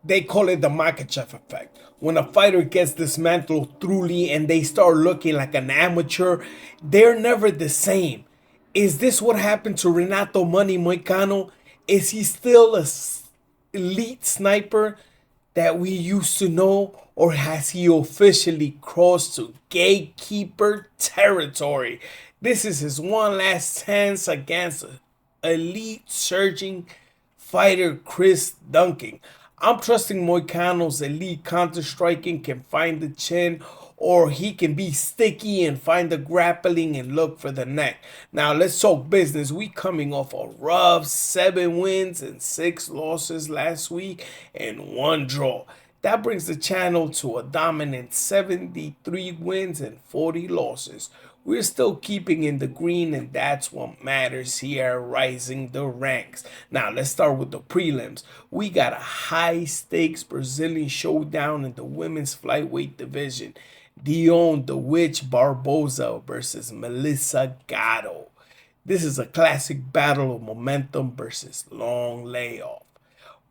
They call it the Makachev effect. When a fighter gets dismantled thoroughly and they start looking like an amateur, they're never the same. Is this what happened to Renato Money Moicano? Is he still a elite sniper that we used to know, or has he officially crossed to gatekeeper territory? This is his one last chance against elite surging fighter Chris Duncan. I'm trusting Moicano's elite counter striking can find the chin, or he can be sticky and find the grappling and look for the neck. Now let's talk business. We coming off a rough 7 wins and 6 losses last week and 1 draw. That brings the channel to a dominant 73 wins and 40 losses. We're still keeping in the green, and that's what matters here, rising the ranks. Now, let's start with the prelims. We got a high stakes Brazilian showdown in the women's flyweight division. Dion the Witch Barbosa versus Melissa Gatto. This is a classic battle of momentum versus long layoff.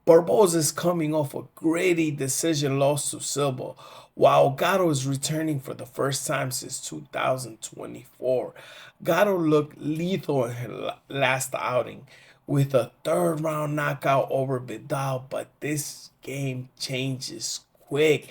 Barbosa is coming off a gritty decision loss to Silva, while Gatto is returning for the first time since 2024. Gatto looked lethal in her last outing with a third round knockout over Vidal, but this game changes quick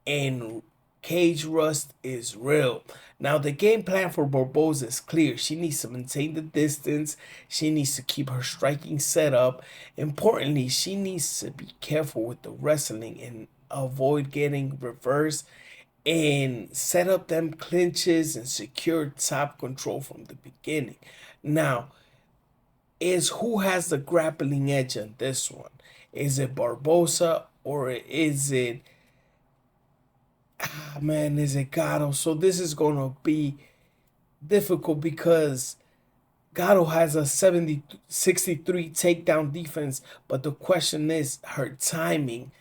and cage rust is real. Now, the game plan for Barbosa is clear. She needs to maintain the distance. She needs to keep her striking set up. Importantly, she needs to be careful with the wrestling and avoid getting reversed and set up them clinches and secure top control from the beginning. Now, is who has the grappling edge on this one? Is it Barbosa or is it is it Gatto? So this is going to be difficult because Gatto has a 63 takedown defense, but the question is her timing.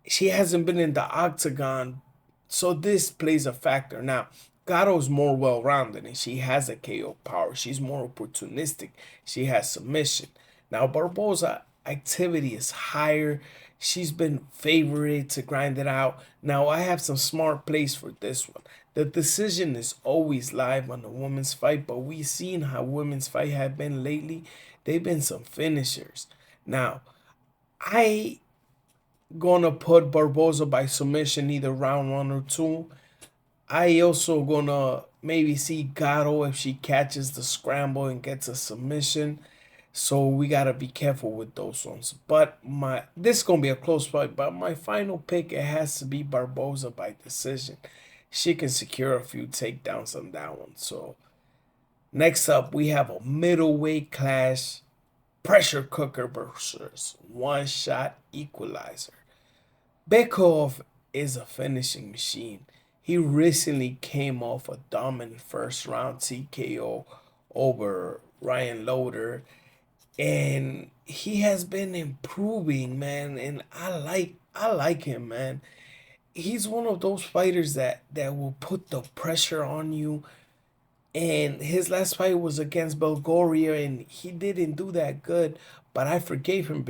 She hasn't been in the octagon, so this plays a factor. Now, Gatto's more well-rounded and she has a KO power. She's more opportunistic. She has submission. Now, Barbosa activity is higher. She's been favored to grind it out. Now, I have some smart plays for this one. The decision is always live on the women's fight, but we've seen how women's fight have been lately. They've been some finishers. Now, I gonna put Barbosa by submission either round 1 or 2. I also gonna maybe see Gatto if she catches the scramble and gets a submission. So we gotta be careful with those ones. But this is gonna be a close fight. But my final pick, it has to be Barbosa by decision. She can secure a few takedowns on that one. So next up, we have a middleweight clash, pressure cooker versus one-shot equalizer. Bekoev is a finishing machine. He recently came off a dominant first round TKO over Ryan Loder, and he has been improving, man. And I like him, man. He's one of those fighters that will put the pressure on you. And his last fight was against Bulgaria, and he didn't do that good. But I forgave him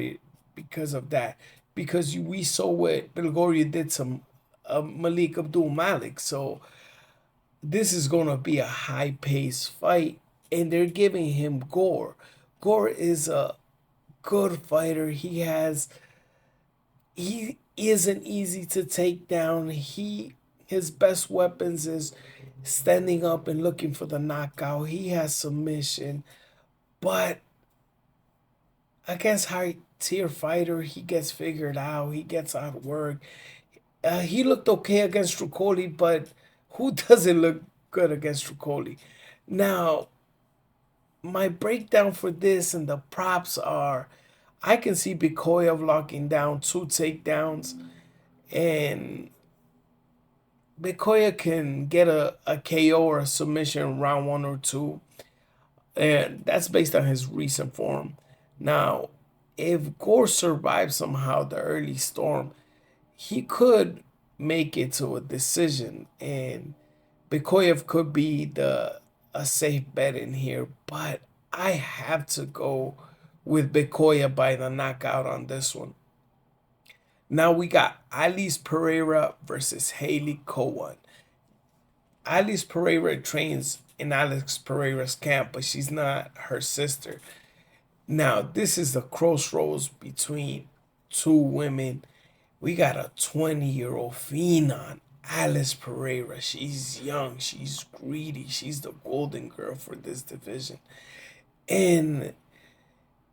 because of that. Because we saw what Bulgaria did to Malik Abdul Malik. So this is going to be a high-paced fight. And they're giving him Gore. Gore is a good fighter. He isn't easy to take down. His best weapons is standing up and looking for the knockout. He has submission, but against high tier fighter, he gets figured out. He gets outworked. He looked okay against Ruchała, but who doesn't look good against Ruchała? Now, my breakdown for this and the props are, I can see Bekoev locking down 2 takedowns, and Bekoev can get a KO or a submission round 1 or 2, and that's based on his recent form. Now, if Gore survives somehow the early storm, he could make it to a decision, and Bekoev could be a safe bet in here, but I have to go with Bekoev by the knockout on this one. Now we got Alice Pereira versus Haley Cowan. Alice Pereira trains in Alex Pereira's camp, but she's not her sister. Now, this is the crossroads between two women. We got a 20-year-old phenom, Alice Pereira. She's young, she's greedy, she's the golden girl for this division. And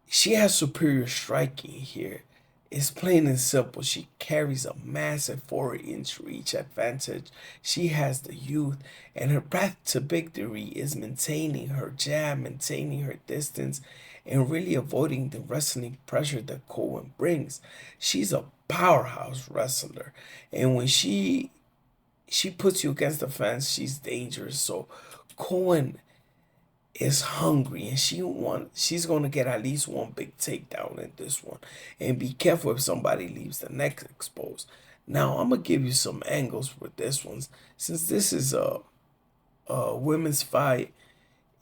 she has superior striking here. It's plain and simple. She carries a massive 4-inch reach advantage. She has the youth, and her path to victory is maintaining her jab, maintaining her distance, and really avoiding the wrestling pressure that Cowan brings. She's a powerhouse wrestler, and when she puts you against the fence, she's dangerous. So Cowan is hungry, and she's gonna get at least one big takedown in this one. And be careful if somebody leaves the neck exposed. Now I'm gonna give you some angles with this one. Since this is a women's fight,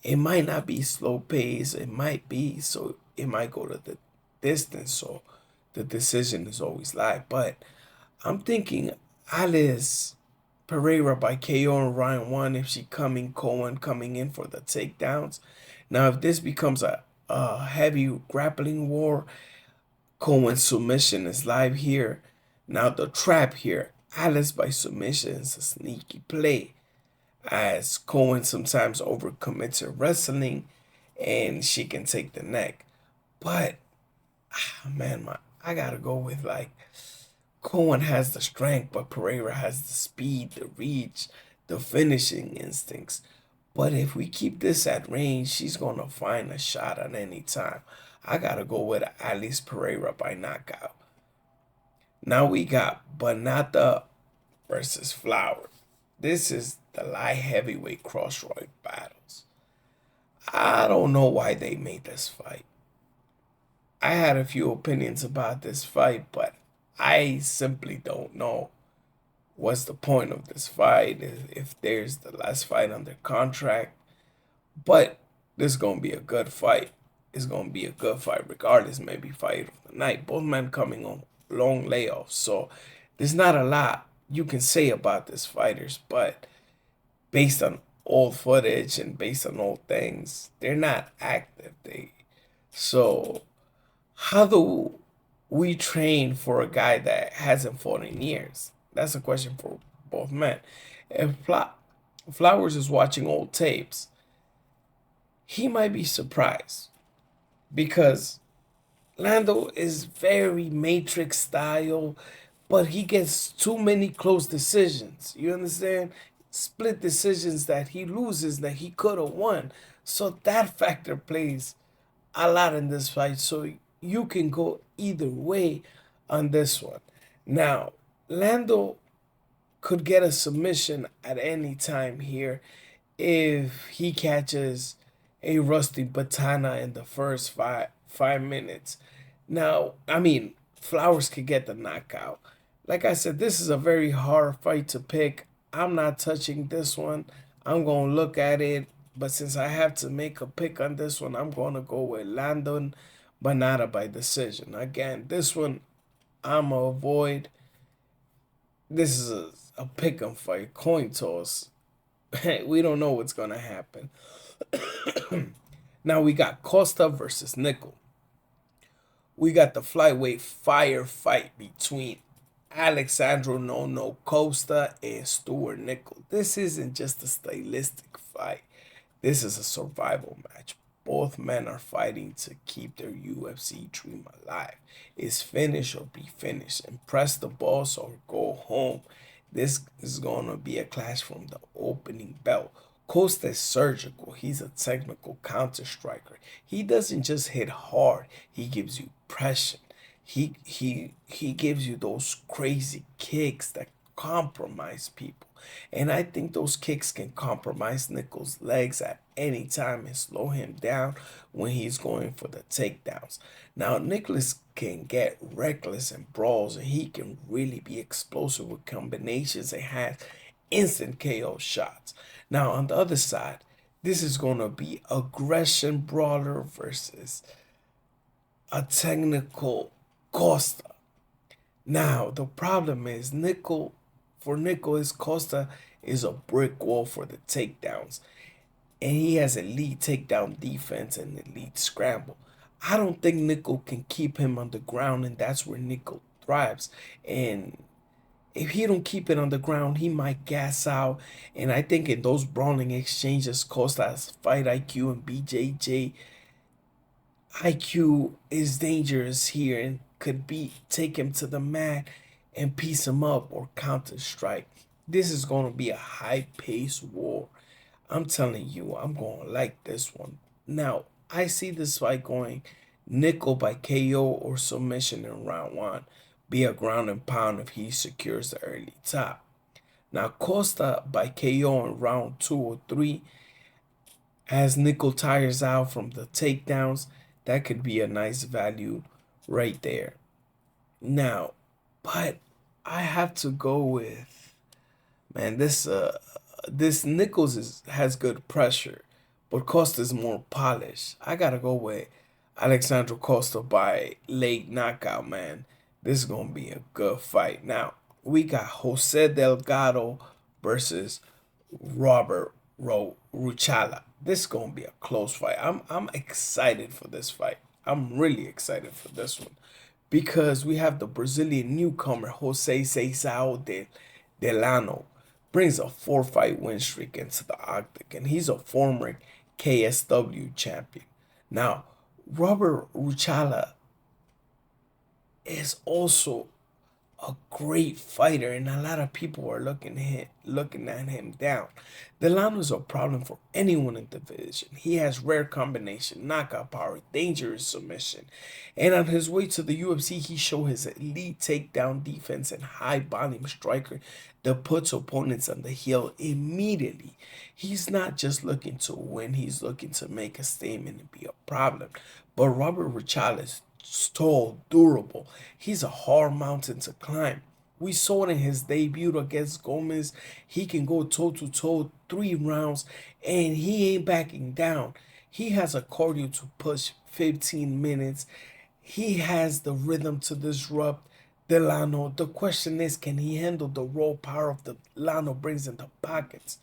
it might not be slow pace, it might be, so it might go to the distance, so the decision is always live. But I'm thinking Alice Pereira by KO in round 1 if she Cowan coming in for the takedowns. Now, if this becomes a heavy grappling war, Cowan's submission is live here. Now, the trap here, Alice by submission is a sneaky play, as Cowan sometimes overcommits her wrestling and she can take the neck. But, man, I gotta go with like, Cowan has the strength, but Pereira has the speed, the reach, the finishing instincts. But if we keep this at range, she's going to find a shot at any time. I got to go with Alice Pereira by knockout. Now we got Vannata versus Flower. This is the light heavyweight crossroad battles. I don't know why they made this fight. I had a few opinions about this fight, but I simply don't know what's the point of this fight, if there's the last fight under contract. But this is going to be a good fight. It's going to be a good fight regardless, maybe fight of the night. Both men coming on long layoffs, so there's not a lot you can say about these fighters, but based on old footage and based on old things, they're not active. So how do we train for a guy that hasn't fought in years? That's a question for both men. If Flowers is watching old tapes, he might be surprised because Lando is very Matrix style, but he gets too many close decisions. You understand? Split decisions that he loses that he could have won. So that factor plays a lot in this fight. So you can go either way on this one. Now, Lando could get a submission at any time here if he catches a rusty batana in the first five minutes. Now, I mean, Flowers could get the knockout. Like I said, this is a very hard fight to pick. I'm not touching this one. I'm going to look at it. But since I have to make a pick on this one, I'm going to go with Landon Vannata by decision. Again, this one I'm going to avoid. This is a pick 'em fight, coin toss. We don't know what's going to happen. Now we got Costa versus Nicoll. We got the flyweight fire fight between Alexandro No Costa and Stuart Nicoll. This isn't just a stylistic fight. This is a survival match. Both men are fighting to keep their UFC dream alive. It's finish or be finished. Impress the boss or go home. This is going to be a clash from the opening bell. Costa is surgical. He's a technical counter striker. He doesn't just hit hard. He gives you pressure. He gives you those crazy kicks that compromise people. And I think those kicks can compromise Nicoll's legs at any time and slow him down when he's going for the takedowns. Now, Nicholas can get reckless and brawls, and he can really be explosive with combinations and has instant KO shots. Now, on the other side, this is going to be aggression brawler versus a technical Costa. Now, the problem is Nicoll is Costa is a brick wall for the takedowns. And he has elite takedown defense and elite scramble. I don't think Nicoll can keep him on the ground, and that's where Nicoll thrives. And if he don't keep it on the ground, he might gas out. And I think in those brawling exchanges, Costa's fight IQ and BJJ IQ is dangerous here and could take him to the mat and piece him up or counter strike. This is going to be a high paced war. I'm telling you, I'm going to like this one. Now, I see this fight going Nicoll by KO or submission in round one. Be a ground and pound if he secures the early top. Now, Costa by KO in round 2 or 3. As Nicoll tires out from the takedowns, that could be a nice value right there. Now, but I have to go with, man, this Nichols has good pressure, but Costa's more polished. I gotta go with Alexandre Costa by late knockout, man. This is gonna be a good fight. Now we got Jose Delgado versus Robert Ruchała. This is gonna be a close fight. I'm excited for this fight. I'm really excited for this one because we have the Brazilian newcomer Jose Cesar Delano brings a 4-fight win streak into the octagon. He's a former KSW champion. Now, Robert Ruchała is also a great fighter, and a lot of people are looking at him down. Delano is a problem for anyone in the division. He has rare combination, knockout power, dangerous submission, and on his way to the UFC, he showed his elite takedown defense and high volume striker that puts opponents on the heel immediately. He's not just looking to win; he's looking to make a statement and be a problem. But Robert Ruchała is tall, durable. He's a hard mountain to climb. We saw it in his debut against Gomez. He can go toe to toe 3 rounds and he ain't backing down. He has a cardio to push 15 minutes. He has the rhythm to disrupt Delano. The question is, can he handle the raw power of the Delano brings in the pockets?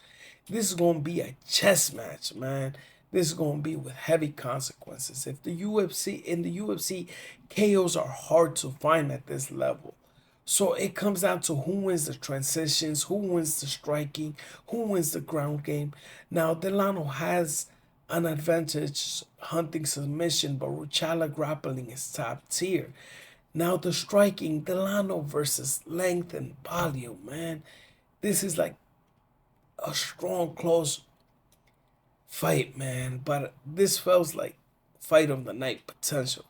This is going to be a chess match, man. This is going to be with heavy consequences. If the UFC, KOs are hard to find at this level. So it comes down to who wins the transitions, who wins the striking, who wins the ground game. Now, Delano has an advantage hunting submission, but Ruchała grappling is top tier. Now, the striking, Delano versus length and volume, man. This is like a strong, close fight, man. But this feels like fight of the night potential.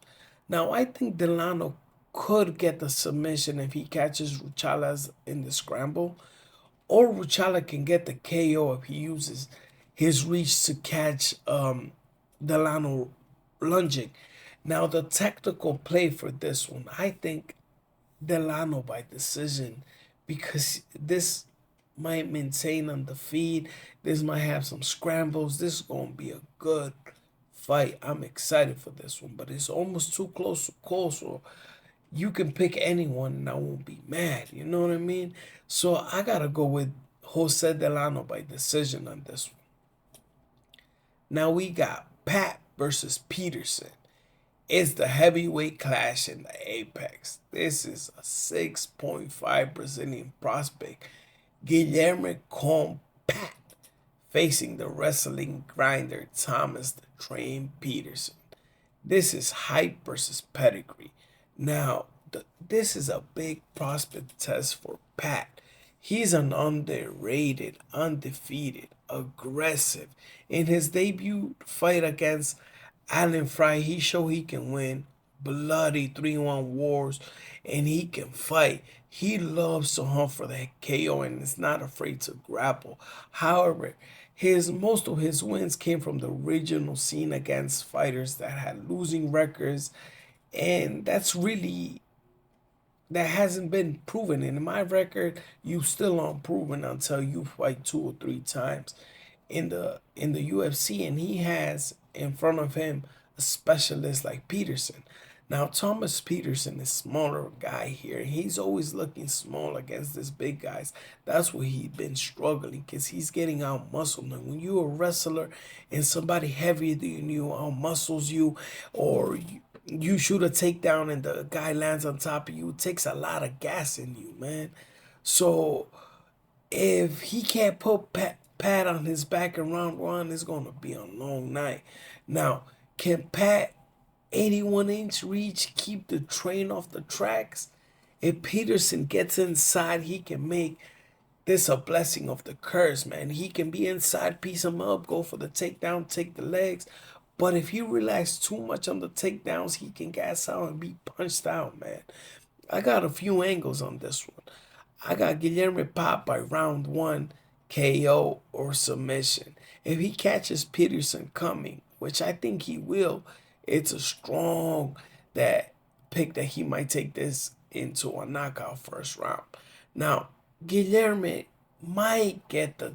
Now, I think Delano could get the submission if he catches Ruchała in the scramble, or Ruchała can get the KO if he uses his reach to catch Delano lunging. Now, the technical play for this one, I think Delano by decision, because this might maintain on the feed. This might have some scrambles. This is going to be a good fight. I'm excited for this one, but it's almost too close to call, so you can pick anyone and I won't be mad. You know what I mean? So I got to go with Jose Delano by decision on this one. Now we got Pat versus Petersen. It's the heavyweight clash in the Apex. This is a 6.5 Brazilian prospect, Guilherme Pat, facing the wrestling grinder Thomas the Train Petersen. This is hype versus pedigree. Now, this is a big prospect test for Pat. He's an underrated, undefeated, aggressive. In his debut fight against Alan Fry, he showed he can win bloody 3-1 wars and he can fight. He loves to hunt for the KO and is not afraid to grapple. However, most of his wins came from the regional scene against fighters that had losing records, and that hasn't been proven. And in my record, you still aren't proven until you fight 2 or 3 times in the UFC, and he has in front of him a specialist like Petersen. Now, Thomas Petersen is smaller guy here. He's always looking small against these big guys. That's where he's been struggling because he's getting out muscled. Now, when you're a wrestler and somebody heavier than you out muscles you, or you shoot a takedown and the guy lands on top of you, it takes a lot of gas in you, man. So if he can't put Pat on his back in round one, it's going to be a long night. Now, can Pat 81-inch reach keep the train off the tracks? If Petersen gets inside, he can make this a blessing of the curse, man. He can be inside, piece him up, go for the takedown, take the legs. But if he relaxes too much on the takedowns, he can gas out and be punched out, man. I got a few angles on this one. I got Guilherme Pop by round one, KO or submission. If he catches Petersen coming, which I think he will, it's a strong that pick that he might take this into a knockout first round. Now, Guilherme might get the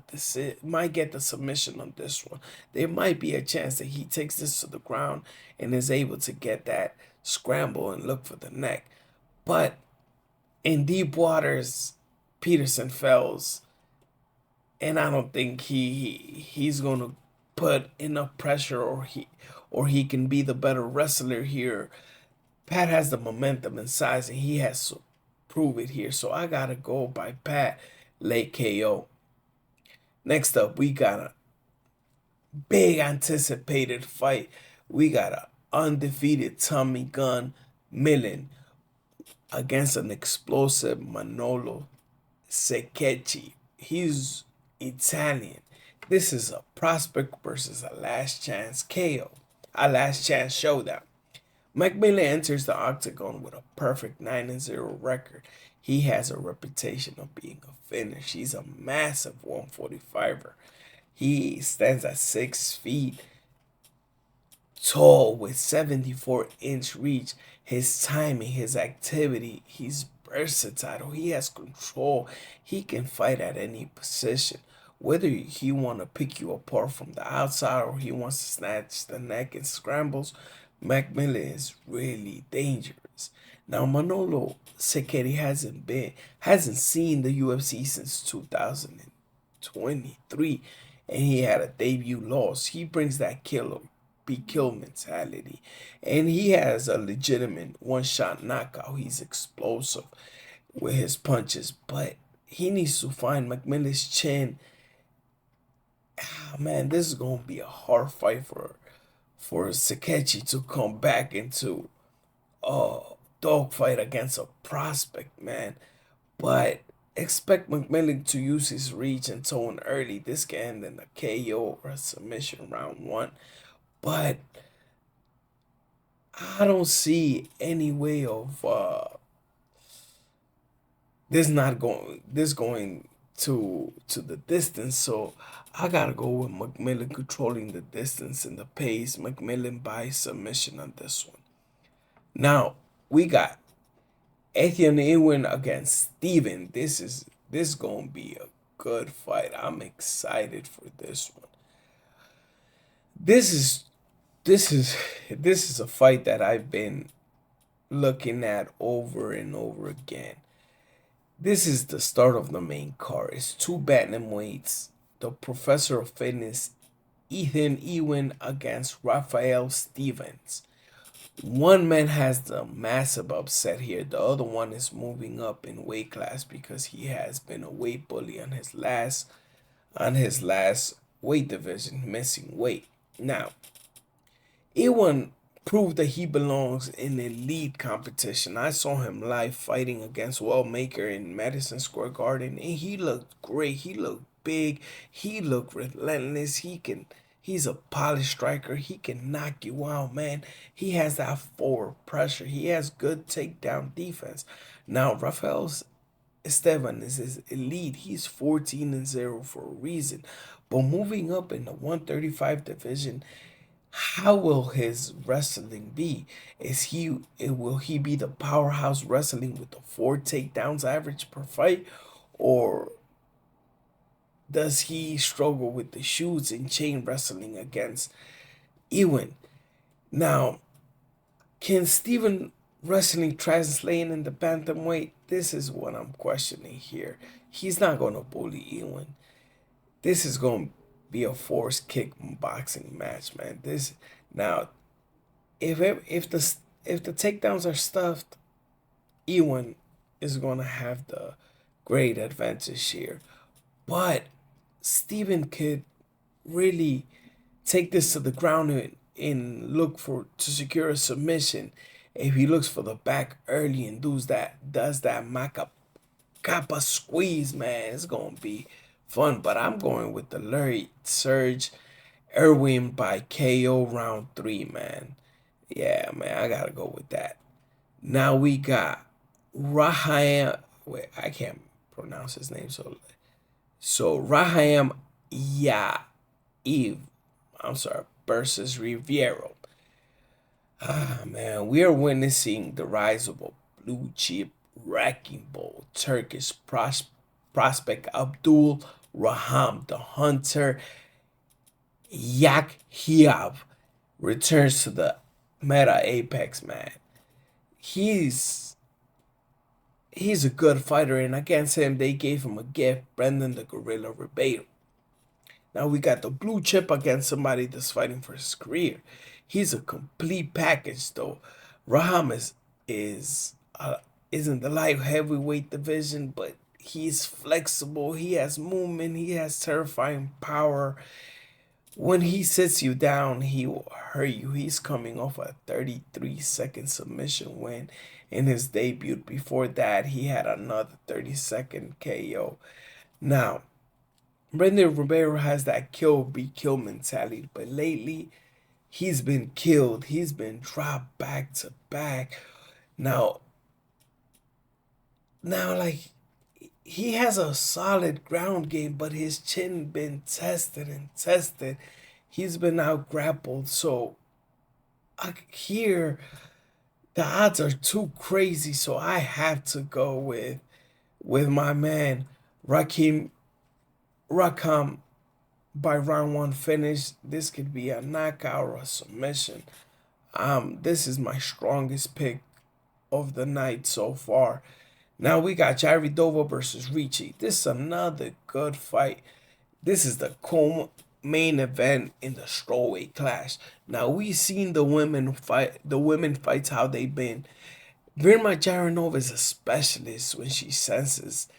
submission on this one. There might be a chance that he takes this to the ground and is able to get that scramble and look for the neck. But in deep waters, Petersen fails, and I don't think he's gonna put enough pressure, or he can be the better wrestler here. Pat has the momentum and size, and he has to prove it here. So I gotta go by Pat, late KO. Next up, we got a big anticipated fight. We got an undefeated Tommy Gun Millen against an explosive Manolo Zecchini. He's Italian. This is a prospect versus a last chance KO, a last chance showdown. McMillen enters the octagon with a perfect 9-0 record. He has a reputation of being a finisher. He's a massive 145er. He stands at 6 feet tall with 74-inch reach. His timing, his activity, he's versatile. He has control. He can fight at any position. Whether he want to pick you apart from the outside or he wants to snatch the neck and scrambles, McMillen is really dangerous. Now, Manolo Zecchini hasn't seen the UFC since 2023, and he had a debut loss. He brings that be kill mentality, and he has a legitimate one-shot knockout. He's explosive with his punches, but he needs to find McMillen's chin. Man, this is gonna be a hard fight for Zecchini to come back into a dogfight against a prospect, man. But expect McMillen to use his reach and tone early. This can end in a KO or a submission round one. But I don't see any way of this going to the distance. So I gotta go with McMillen controlling the distance and the pace. McMillen by submission on this one. Now we got Ewing against Steven. This gonna be a good fight. I'm excited for this one. This is a fight that I've been looking at over and over again. This is the start of the main card. It's two bantamweights. The professor of fitness, Ewing against Rafael Stevens. One man has the massive upset here. The other one is moving up in weight class because he has been a weight bully on his last weight division, missing weight. Now, Ewing proved that he belongs in elite competition. I saw him live fighting against Wellmaker in Madison Square Garden, and he looked great. He looked big. He looked relentless. He's a polished striker. He can knock you out, man. He has that forward pressure. He has good takedown defense. Now, Rafael Estevam is his elite. He's 14-0 for a reason. But moving up in the 135 division, how will his wrestling be? Will he be the powerhouse wrestling with the 4 takedowns average per fight, or does he struggle with the shoots and chain wrestling against Ewing? Now, Can Steven wrestling translate in the bantamweight? This is what I'm questioning here. He's not going to bully Ewing. This is going to be a forced kick boxing match, man. This now, if the takedowns are stuffed, Ewing is going to have the great advantage here. But Steven could really take this to the ground and look to secure a submission. If he looks for the back early and does that Macapa squeeze, man, it's gonna be fun. But I'm going with the Larry Surge Ewing by KO round 3, man. Yeah, man, I gotta go with that. Now we got Rakhman. Wait, I can't pronounce his name. So Rakhman Yakhyaev, I'm sorry, versus Ribeiro. Man, we are witnessing the rise of a blue chip wrecking ball Turkish prospect Abdul Raham, the hunter. Yakhyaev returns to the meta apex, man. He's a good fighter, and against him they gave him a gift, Brendson the Gorilla Ribeiro. Now we got the blue chip against somebody that's fighting for his career. He's a complete package, though. Raham is in the light heavyweight division, but he's flexible. He has movement. He has terrifying power. When he sits you down, he will hurt you. He's coming off a 33-second submission win in his debut. Before that, he had another 30-second KO. Now, Brendson Ribeiro has that kill mentality, but lately he's been killed. He's been dropped back to back. Now, like, he has a solid ground game, but his chin been tested and tested. He's been out grappled. So here, the odds are too crazy. So I have to go with my man Rakhman by round 1 finish. This could be a knockout or a submission. This is my strongest pick of the night so far. Now we got Jandiroba versus Ricci. This is another good fight. This is the main event in the strawweight clash. Now we've seen the women fights how they've been. Virna Jandiroba is a specialist when she senses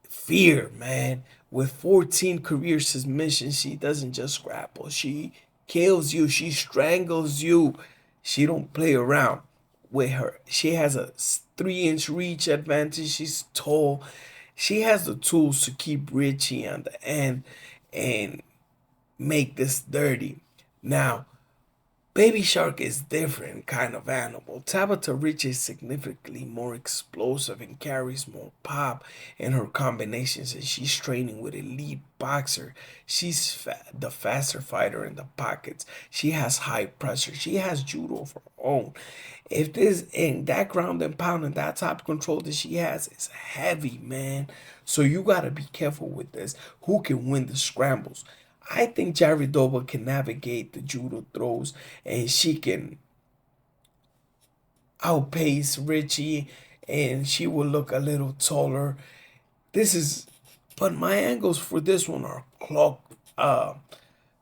fear, man. With 14 career submissions, she doesn't just grapple. She kills you. She strangles you. She don't play around with her. She has a 3-inch reach advantage. She's tall. She has the tools to keep Ricci on the end and make this dirty. Now, Baby Shark is different kind of animal. Tabatha Ricci is significantly more explosive and carries more pop in her combinations, and she's training with elite boxer. She's the faster fighter in the pockets. She has high pressure. She has judo of her own. If this and that ground and pound and that top control that she has is heavy, man. So you gotta be careful with this. Who can win the scrambles? I think Jandiroba can navigate the judo throws, and she can outpace Ricci, and she will look a little taller. But my angles for this one are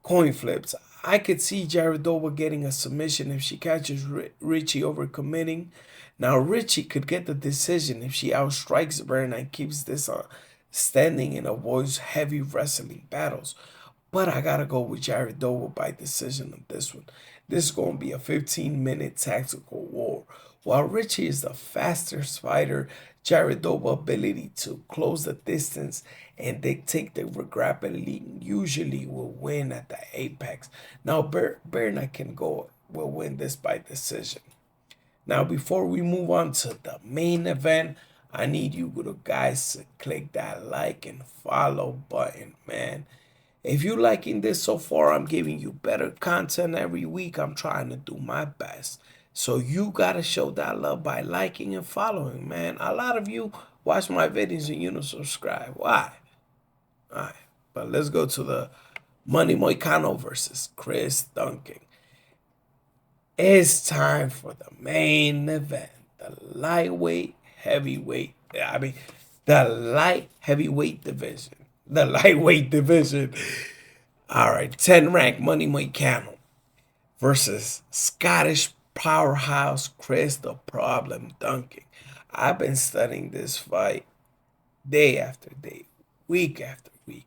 coin flips. I could see Jandiroba getting a submission if she catches Ricci overcommitting. Now Ricci could get the decision if she outstrikes Virna and keeps this standing and avoids heavy wrestling battles. But I gotta go with Jandiroba by decision on this one. This is gonna be a 15-minute tactical war. While Ricci is the fastest fighter, Jandiroba's ability to close the distance and dictate the grappling usually will win at the apex. Now Virna will win this by decision. Now before we move on to the main event, I need you guys to click that like and follow button, man. If you're liking this so far, I'm giving you better content every week. I'm trying to do my best. So you got to show that love by liking and following, man. A lot of you watch my videos and you don't subscribe. Why? All right. But let's go to the Moicano versus Chris Duncan. It's time for the main event, the the light heavyweight division. The lightweight division. All right, 10 ranked Money Moicano versus Scottish powerhouse Chris the Problem Duncan. I've been studying this fight day after day, week after week.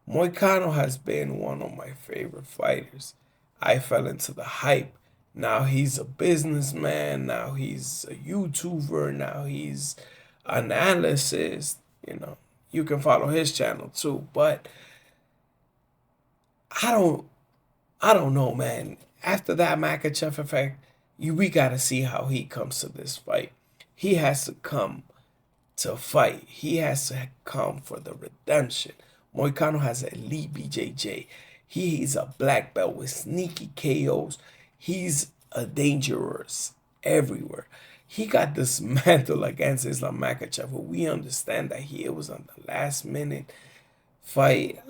Moicano has been one of my favorite fighters. I fell into the hype. Now he's a businessman. Now he's a YouTuber. Now he's an analyst. You can follow his channel too. But I don't, I don't know, man. After that Makhachev effect, we gotta see how he comes to this fight. He has to come to fight. He has to come for the redemption. Moicano has elite BJJ. He's a black belt with sneaky KOs. He's a dangerous everywhere. He got dismantled against Islam Makhachev, but we understand that it was on the last minute fight.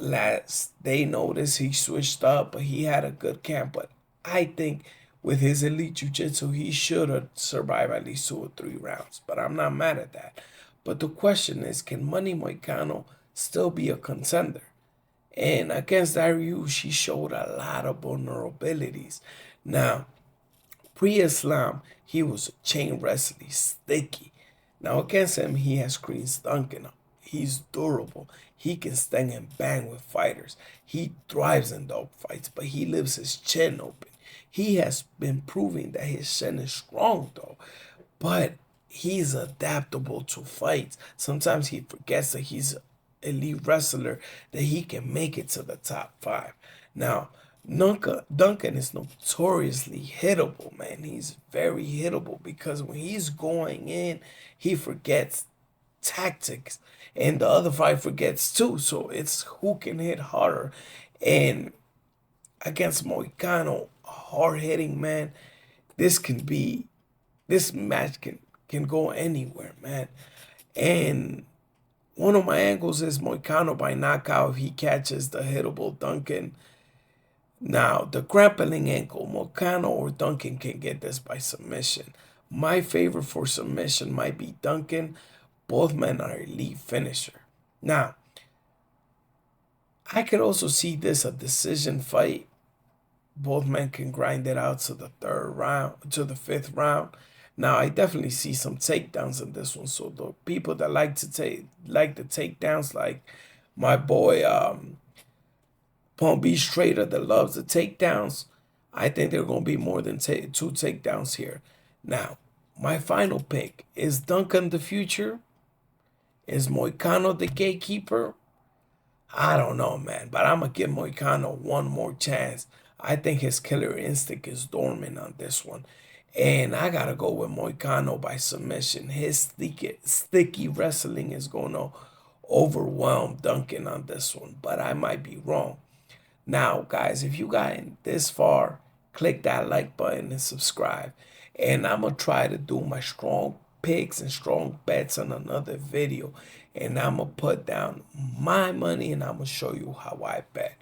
They noticed he switched up, but he had a good camp. But I think with his elite jiu-jitsu, he should have survived at least 2 or 3 rounds. But I'm not mad at that. But the question is, can Money Moicano still be a contender? And against Dariush, she showed a lot of vulnerabilities. Now, pre-Islam, he was a chain wrestling, sticky. Now, against him, he has Chris Duncan. He's durable. He can stand and bang with fighters. He thrives in dog fights, but he leaves his chin open. He has been proving that his chin is strong, though. But he's adaptable to fights. Sometimes he forgets that he's an elite wrestler, that he can make it to the top 5. Now, Duncan is notoriously hittable, man. He's very hittable because when he's going in, he forgets tactics, and the other 5 forgets too. So it's who can hit harder. And against Moicano, hard hitting, man, this match can go anywhere, man. And one of my angles is Moicano by knockout if he catches the hittable Duncan. Now, the grappling angle, Moicano or Duncan can get this by submission. My favorite for submission might be Duncan. Both men are elite finisher. Now, I could also see this a decision fight. Both men can grind it out to the 5th round. Now, I definitely see some takedowns in this one. So the people that like the takedowns, like my boy Palm Beach Trader that loves the takedowns, I think there are going to be more than 2 takedowns here. Now, my final pick, is Duncan the future? Is Moicano the gatekeeper? I don't know, man, but I'm going to give Moicano one more chance. I think his killer instinct is dormant on this one. And I got to go with Moicano by submission. His sticky wrestling is going to overwhelm Duncan on this one, but I might be wrong. Now, guys, if you got in this far, click that like button and subscribe. And I'm going to try to do my strong picks and strong bets on another video. And I'm going to put down my money and I'm going to show you how I bet.